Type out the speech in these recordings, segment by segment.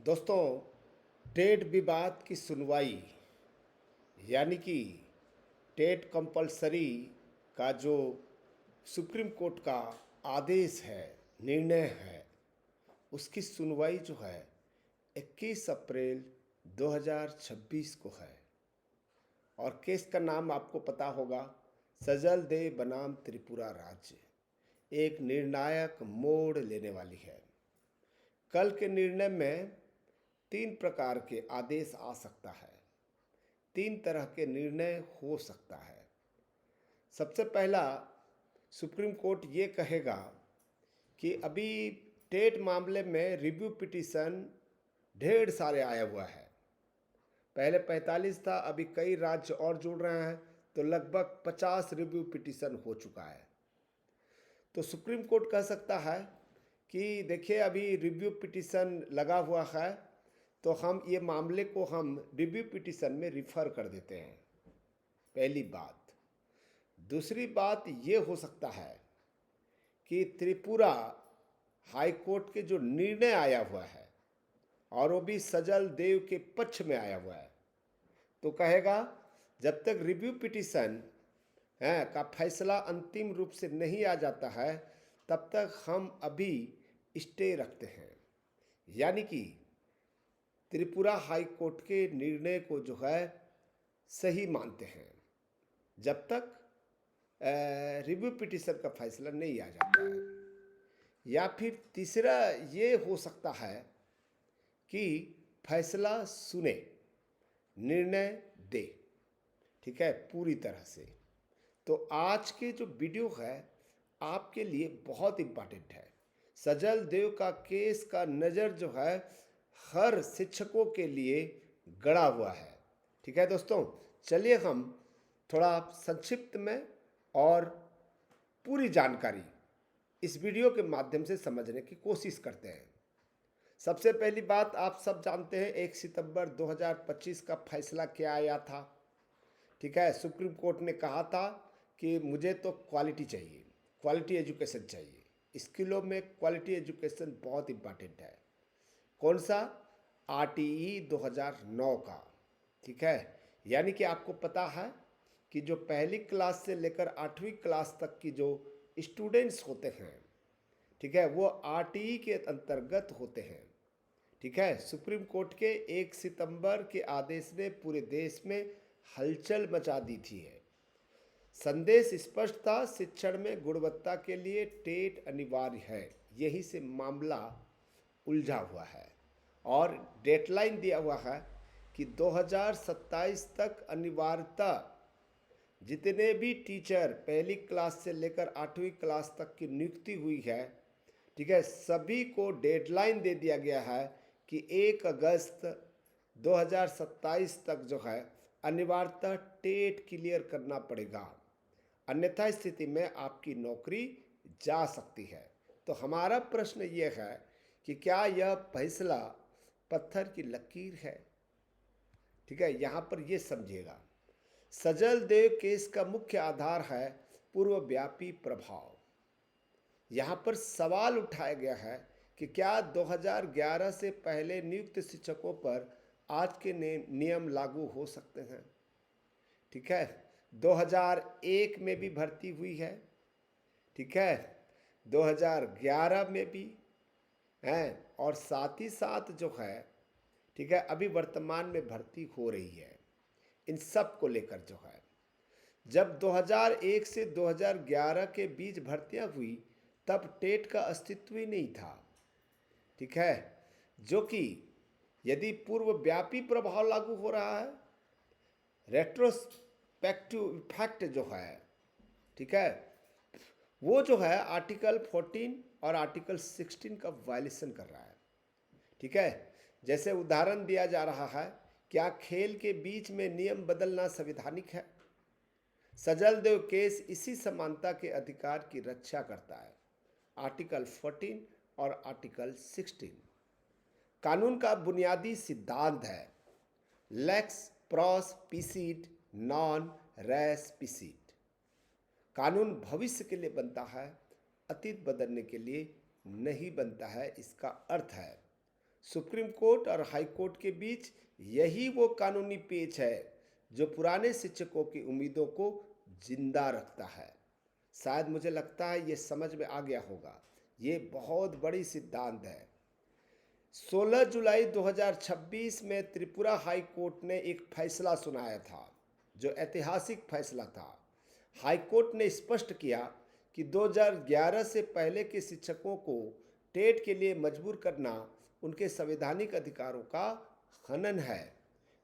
दोस्तों, टेट विवाद की सुनवाई यानी कि टेट कंपलसरी का जो सुप्रीम कोर्ट का आदेश है, निर्णय है, उसकी सुनवाई जो है 21 अप्रैल 2026 को है। और केस का नाम आपको पता होगा, सजल दे बनाम त्रिपुरा राज्य। एक निर्णायक मोड़ लेने वाली है। कल के निर्णय में 3 प्रकार के आदेश आ सकता है। 3 तरह के निर्णय हो सकता है। सबसे पहला, सुप्रीम कोर्ट ये कहेगा कि अभी टेट मामले में रिव्यू पिटीशन ढेर सारे आया हुआ है। पहले 45 था, अभी कई राज्य और जुड़ रहे हैं, तो लगभग 50 रिव्यू पिटीशन हो चुका है। तो सुप्रीम कोर्ट कह सकता है कि देखिए, अभी रिव्यू पिटीशन लगा हुआ है, तो हम ये मामले को हम रिव्यू पिटीशन में रिफ़र कर देते हैं। पहली बात। दूसरी बात ये हो सकता है कि त्रिपुरा हाई कोर्ट के जो निर्णय आया हुआ है और वो भी सजल देव के पक्ष में आया हुआ है, तो कहेगा जब तक रिव्यू पिटीशन का फैसला अंतिम रूप से नहीं आ जाता है, तब तक हम अभी स्टे रखते हैं। यानी कि त्रिपुरा हाई कोर्ट के निर्णय को जो है सही मानते हैं जब तक रिव्यू पिटीशन का फैसला नहीं आ जाता है। या फिर तीसरा ये हो सकता है कि फैसला सुने, निर्णय दे, ठीक है, पूरी तरह से। तो आज के जो वीडियो है आपके लिए बहुत इम्पॉर्टेंट है। सजल देव का केस का नज़र जो है हर शिक्षकों के लिए गड़ा हुआ है। ठीक है दोस्तों, चलिए हम थोड़ा संक्षिप्त में और पूरी जानकारी इस वीडियो के माध्यम से समझने की कोशिश करते हैं। सबसे पहली बात, आप सब जानते हैं 1 सितंबर 2025 का फैसला क्या आया था। ठीक है, सुप्रीम कोर्ट ने कहा था कि मुझे तो क्वालिटी चाहिए, क्वालिटी एजुकेशन चाहिए। स्कूलों में क्वालिटी एजुकेशन बहुत इम्पॉर्टेंट है। कौन सा? आरटीई 2009 का। ठीक है, यानी कि आपको पता है कि जो पहली क्लास से लेकर 8वीं क्लास तक की जो स्टूडेंट्स होते हैं, ठीक है, वो आरटीई के अंतर्गत होते हैं। ठीक है, सुप्रीम कोर्ट के 1 सितंबर के आदेश ने पूरे देश में हलचल मचा दी थी। संदेश स्पष्ट था, शिक्षण में गुणवत्ता के लिए टेट अनिवार्य है। यही से मामला उलझा हुआ है और डेडलाइन दिया हुआ है कि 2027 तक अनिवार्यता जितने भी टीचर पहली क्लास से लेकर 8वीं क्लास तक की नियुक्ति हुई है, ठीक है, सभी को डेडलाइन दे दिया गया है कि 1 अगस्त 2027 तक जो है अनिवार्यता टेट क्लियर करना पड़ेगा, अन्यथा स्थिति में आपकी नौकरी जा सकती है। तो हमारा प्रश्न ये है कि क्या यह फैसला पत्थर की लकीर है? ठीक है, यहाँ पर ये समझिएगा, सजल देव केस का मुख्य आधार है पूर्वव्यापी प्रभाव। यहाँ पर सवाल उठाया गया है कि क्या 2011 से पहले नियुक्त शिक्षकों पर आज के नियम लागू हो सकते हैं। ठीक है, 2001 में भी भर्ती हुई है, ठीक है, 2011 में भी है, और साथ ही साथ जो है, ठीक है, अभी वर्तमान में भर्ती हो रही है। इन सब को लेकर जो है, जब 2001 से 2011 के बीच भर्तियां हुई, तब टेट का अस्तित्व ही नहीं था। ठीक है, जो कि यदि पूर्वव्यापी प्रभाव लागू हो रहा है, रेट्रोस्पेक्टिव इफेक्ट जो है, ठीक है, वो जो है आर्टिकल 14 और आर्टिकल 16 का वायलेशन कर रहा है। ठीक है, जैसे उदाहरण दिया जा रहा है, क्या खेल के बीच में नियम बदलना संवैधानिक है? सजल देव केस इसी समानता के अधिकार की रक्षा करता है, आर्टिकल 14 और आर्टिकल 16। कानून का बुनियादी सिद्धांत है लेक्स प्रॉस पिसिट नॉन रेस पिसिट। कानून भविष्य के लिए बनता है, अतीत बदलने के लिए नहीं बनता है। इसका अर्थ है सुप्रीम कोर्ट और हाई कोर्ट के बीच यही वो कानूनी पेच है जो पुराने शिक्षकों की उम्मीदों को जिंदा रखता है। शायद मुझे लगता है ये समझ में आ गया होगा। ये बहुत बड़ी सिद्धांत है। 16 जुलाई 2026 में त्रिपुरा हाई कोर्ट ने एक फैसला सुनाया था जो ऐतिहासिक फैसला था। हाई कोर्ट ने स्पष्ट किया कि 2011 से पहले के शिक्षकों को टेट के लिए मजबूर करना उनके संवैधानिक अधिकारों का हनन है।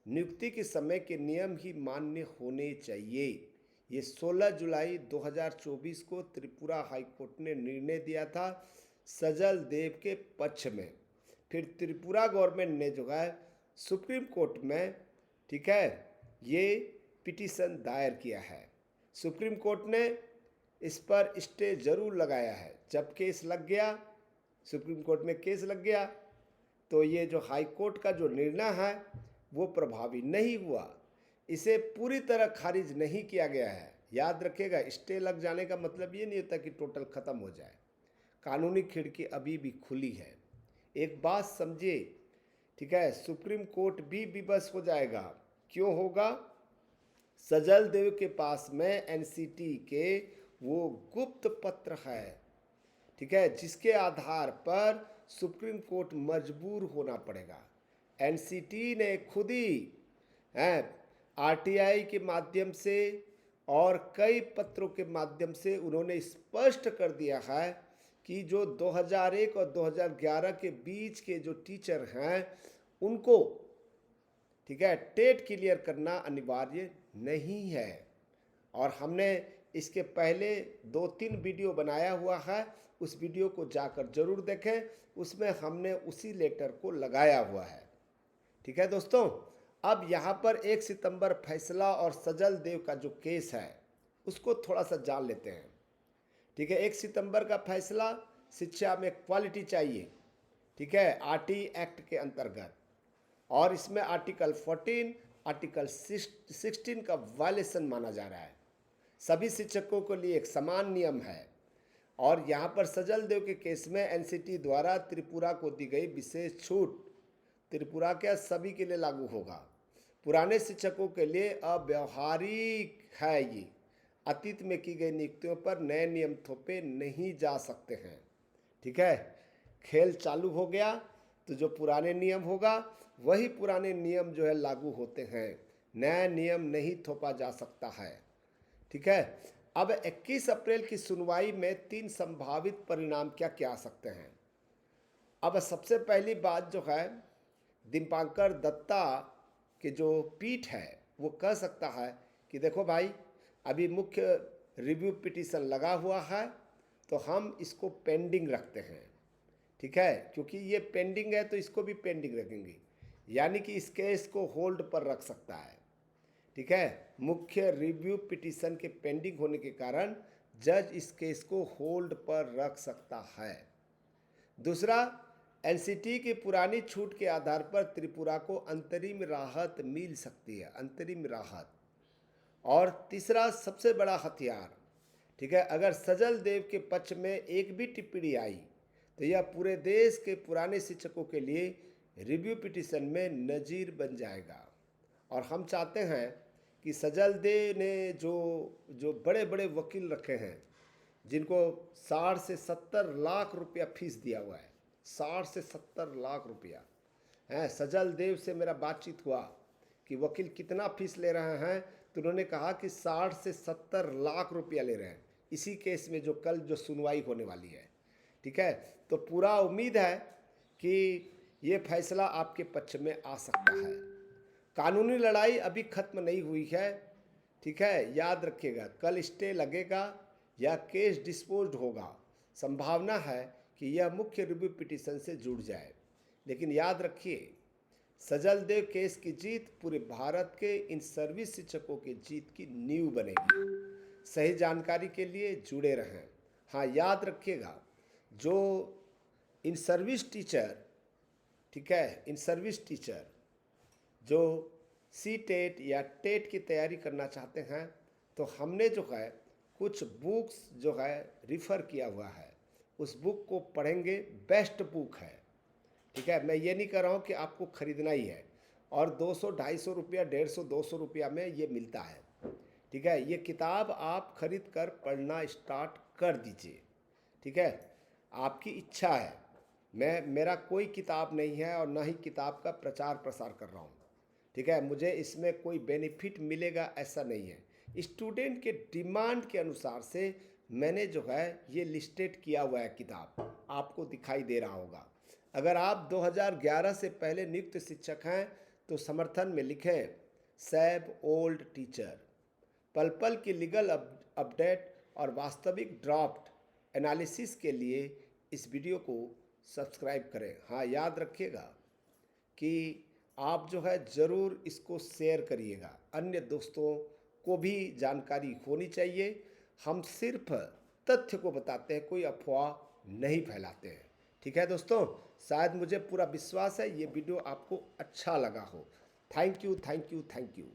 नियुक्ति के समय के नियम ही मान्य होने चाहिए। ये 16 जुलाई 2024 को त्रिपुरा हाई कोर्ट ने निर्णय दिया था सजल देव के पक्ष में। फिर त्रिपुरा गवर्नमेंट ने जो है सुप्रीम कोर्ट में, ठीक है, ये पिटीशन दायर किया है। सुप्रीम कोर्ट ने इस पर स्टे जरूर लगाया है। जब केस लग गया, सुप्रीम कोर्ट में केस लग गया, तो ये जो हाई कोर्ट का जो निर्णय है वो प्रभावी नहीं हुआ। इसे पूरी तरह खारिज नहीं किया गया है। याद रखिएगा, स्टे लग जाने का मतलब ये नहीं होता कि टोटल ख़त्म हो जाए। कानूनी खिड़की अभी भी खुली है। एक बात समझिए, ठीक है, सुप्रीम कोर्ट भी विवश हो जाएगा। क्यों होगा? सजल देव के पास में एनसीटी के वो गुप्त पत्र है, ठीक है, जिसके आधार पर सुप्रीम कोर्ट मजबूर होना पड़ेगा। एनसीटी ने खुद ही आरटीआई के माध्यम से और कई पत्रों के माध्यम से उन्होंने स्पष्ट कर दिया है कि जो 2001 और 2011 के बीच के जो टीचर हैं उनको, ठीक है, टेट क्लियर करना अनिवार्य नहीं है। और हमने इसके पहले 2-3 वीडियो बनाया हुआ है, उस वीडियो को जाकर जरूर देखें। उसमें हमने उसी लेटर को लगाया हुआ है। ठीक है दोस्तों, अब यहाँ पर 1 सितंबर फैसला और सजल देव का जो केस है उसको थोड़ा सा जान लेते हैं। ठीक है, 1 सितंबर का फैसला, शिक्षा में क्वालिटी चाहिए, ठीक है, आरटी एक्ट के अंतर्गत। और इसमें आर्टिकल 14, आर्टिकल 16 का वायलेशन माना जा रहा है। सभी शिक्षकों के लिए एक समान नियम है। और यहाँ पर सजल देव के केस में एनसीटी द्वारा त्रिपुरा को दी गई विशेष छूट त्रिपुरा के सभी के लिए लागू होगा। पुराने शिक्षकों के लिए अव्यवहारिक है। ये अतीत में की गई नियुक्तियों पर नए नियम थोपे नहीं जा सकते हैं। ठीक है, खेल चालू हो गया तो जो पुराने नियम होगा वही पुराने नियम जो है लागू होते हैं। नया नियम नहीं थोपा जा सकता है। ठीक है, अब 21 अप्रैल की सुनवाई में 3 संभावित परिणाम क्या क्या आ सकते हैं। अब सबसे पहली बात जो है, दीपांकर दत्ता के जो पीठ है वो कह सकता है कि देखो भाई, अभी मुख्य रिव्यू पिटीशन लगा हुआ है तो हम इसको पेंडिंग रखते हैं। ठीक है, क्योंकि ये पेंडिंग है तो इसको भी पेंडिंग रखेंगे, यानी कि इस केस को होल्ड पर रख सकता है। ठीक है, मुख्य रिव्यू पिटीशन के पेंडिंग होने के कारण जज इस केस को होल्ड पर रख सकता है। दूसरा, एनसीटी की पुरानी छूट के आधार पर त्रिपुरा को अंतरिम राहत मिल सकती है, अंतरिम राहत। और तीसरा सबसे बड़ा हथियार, ठीक है, अगर सजल देव के पक्ष में एक भी टिप्पणी आई तो यह पूरे देश के पुराने शिक्षकों के लिए रिव्यू पिटीशन में नज़ीर बन जाएगा। और हम चाहते हैं कि सजल देव ने जो बड़े बड़े वकील रखे हैं, जिनको 60 से 70 लाख रुपया फीस दिया हुआ है, 60 से 70 लाख रुपया है। सजल देव से मेरा बातचीत हुआ कि वकील कितना फीस ले रहे हैं, तो उन्होंने कहा कि 60 से 70 लाख रुपया ले रहे हैं इसी केस में जो कल जो सुनवाई होने वाली है। ठीक है, तो पूरा उम्मीद है कि ये फैसला आपके पक्ष में आ सकता है। कानूनी लड़ाई अभी खत्म नहीं हुई है। ठीक है, याद रखिएगा, कल स्टे लगेगा या केस डिस्पोज्ड होगा। संभावना है कि यह मुख्य रिव्यू पिटीशन से जुड़ जाए। लेकिन याद रखिए, सजल देव केस की जीत पूरे भारत के इन सर्विस शिक्षकों की जीत की नींव बनेगी। सही जानकारी के लिए जुड़े रहें। हाँ, याद रखिएगा, जो इन सर्विस टीचर, ठीक है, इन सर्विस टीचर जो सी टेट या टेट की तैयारी करना चाहते हैं, तो हमने जो है कुछ बुक्स जो है रिफ़र किया हुआ है, उस बुक को पढ़ेंगे। बेस्ट बुक है, ठीक है, मैं ये नहीं कह रहा हूँ कि आपको ख़रीदना ही है, और 200 250 रुपया 150 200 रुपया में ये मिलता है। ठीक है, ये किताब आप खरीद कर पढ़ना स्टार्ट कर दीजिए। ठीक है, आपकी इच्छा है। मेरा कोई किताब नहीं है और ना ही किताब का प्रचार प्रसार कर रहा हूँ। ठीक है, मुझे इसमें कोई बेनिफिट मिलेगा ऐसा नहीं है। स्टूडेंट के डिमांड के अनुसार से मैंने जो है ये लिस्टेड किया हुआ है किताब, आपको दिखाई दे रहा होगा। अगर आप 2011 से पहले नियुक्त शिक्षक हैं तो समर्थन में लिखें सैब ओल्ड टीचर। पल पल की लीगल अपडेट और वास्तविक ड्राफ्ट एनालिसिस के लिए इस वीडियो को सब्सक्राइब करें। हाँ, याद रखिएगा कि आप जो है ज़रूर इसको शेयर करिएगा, अन्य दोस्तों को भी जानकारी होनी चाहिए। हम सिर्फ तथ्य को बताते हैं, कोई अफवाह नहीं फैलाते हैं। ठीक है दोस्तों, शायद मुझे पूरा विश्वास है ये वीडियो आपको अच्छा लगा हो। Thank you, thank you, thank you.